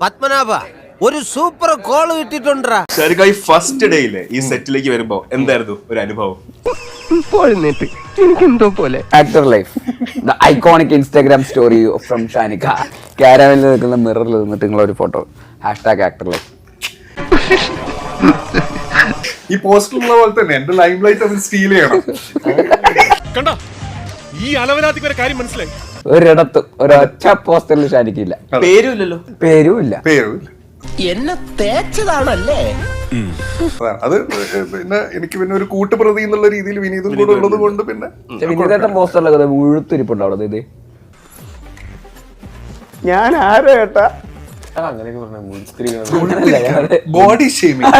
പത്മനാഭ ഒരു super call കിട്ടിട്ടുണ്ടാ. First ഡേയില് ഈ സെറ്റിലേക്ക് വരുമ്പോ എന്തായിരുന്നു ഒരു അനുഭവം? എനിക്കെന്തോ പോലെ actor life the iconic Instagram story from Shanika. ക്യാരവനിൽ നിൽക്കുന്ന മിററിൽ നിന്നിട്ട് നിങ്ങളൊരു ഫോട്ടോ #ആക്ടർ ലൈഫ്. ഈ പോസ്റ്ററുള്ള പോലെ തന്നെ എന്റെ ലൈം ലൈറ്റ് അത് സ്റ്റീൽ ചെയ്യണം. കണ്ടോ ഈ അലവലാതിക്ക് ഒരു കാര്യം മനസ്സിലായി. ഒരിടത്തും ഒരൊറ്റ പോസ്റ്ററിൽ ഷാനിക്കില്ല. പേരുമില്ലല്ലോ. പേരുമില്ല. എന്നെ തേച്ചതാണല്ലേ. അത് പിന്നെ എനിക്ക് പിന്നെ ഒരു കൂട്ടുപ്രതി എന്നുള്ള രീതിയിൽ വിനീതും കൂടെ ഉള്ളത് കൊണ്ട് പിന്നെ വിനീതേട്ടൻ പോസ്റ്ററിലൊക്കെ മുഴുത്തിരിപ്പുണ്ടോ അവിടെ? ഇത് ഞാൻ ആരോ ഏട്ടാ ബോഡി ഷേമിംഗ്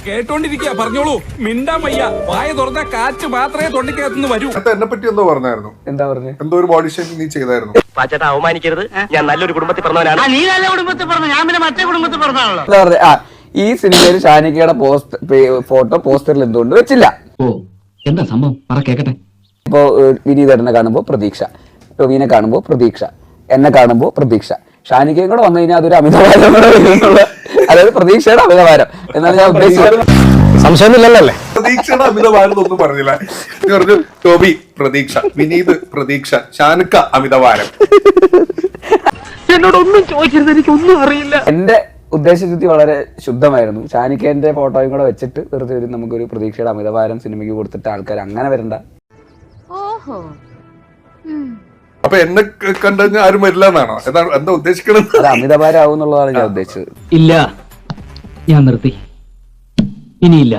കേട്ടോണ്ടിരിക്കുക. പറഞ്ഞോളൂ. മിണ്ടാൻ വയ്യ. വായ തുറന്ന കാറ്റ് മാത്രമേ തൊണ്ടിക്കകത്തുനിന്ന് വരൂ. എന്നെ പറ്റി എന്തോ പറഞ്ഞായിരുന്നു. എന്താ പറഞ്ഞു? എന്തോ ഒരു ബോഡി ഷേമിംഗ് നീ ചെയ്തായിരുന്നു. പാച്ചേട്ടാ അവമാനിക്കരുത്. ഞാൻ നല്ലൊരു കുടുംബത്തിൽ പറഞ്ഞവനാണ്. നീ നല്ല കുടുംബത്തിൽ പറഞ്ഞു, ഞാൻ പിന്നെ മറ്റേ കുടുംബത്തിൽ പറഞ്ഞാണല്ലോ. എന്താ പറഞ്ഞ ഈ സിനിമയിൽ ഷാനിക്കയുടെ ഫോട്ടോ പോസ്റ്ററിൽ എന്തുകൊണ്ട് വെച്ചില്ല? ഓ എന്താ സംഭവം പറ കേക്കട്ടെ. ഇപ്പോ വിനീതേട്ടനെ കാണുമ്പോ പ്രതീക്ഷ, ടൊവിനെ കാണുമ്പോ പ്രതീക്ഷ, എന്നെ കാണുമ്പോ പ്രതീക്ഷ. ഷാനിക്കയും കൂടെ വന്നു കഴിഞ്ഞാൽ അതൊരു അമിതഭാരം, അതായത് പ്രതീക്ഷയുടെ അമിതഭാരം എന്നാണ് ഞാൻ ഉദ്ദേശിച്ചത്. സംശയമൊന്നുമില്ലല്ലേ? പ്രതീക്ഷയുടെ അമിതഭാരം ഒന്നും പറഞ്ഞില്ല. പറഞ്ഞു ടോബി പ്രതീക്ഷ, വിനീത് പ്രതീക്ഷ, ഷാനിക്ക അമിതഭാരം. എന്നോടൊന്നും ചോദിക്കരുത്, എനിക്കൊന്നും അറിയില്ല. എന്റെ ഉദ്ദേശശുദ്ധി വളരെ ശുദ്ധമായിരുന്നു. ഷാനിക്കേന്റെ ഫോട്ടോയും കൂടെ വെച്ചിട്ട് വെറുതെ ഒരു നമുക്കൊരു പ്രതീക്ഷയുടെ അമിതഭാരം സിനിമയ്ക്ക് കൊടുത്തിട്ട് ആൾക്കാർ അങ്ങനെ വരണ്ട. അപ്പൊ എന്നെ കണ്ടുകഴിഞ്ഞാൽ ആരും വരില്ല എന്നാണോ? എന്താ ഉദ്ദേശിക്കണത്? അത് അമിതഭാരം ആവും എന്നുള്ളതാണ് ഞാൻ ഉദ്ദേശിച്ചത്. ഇല്ല, ഞാൻ നിർത്തി. ഇനിയില്ല.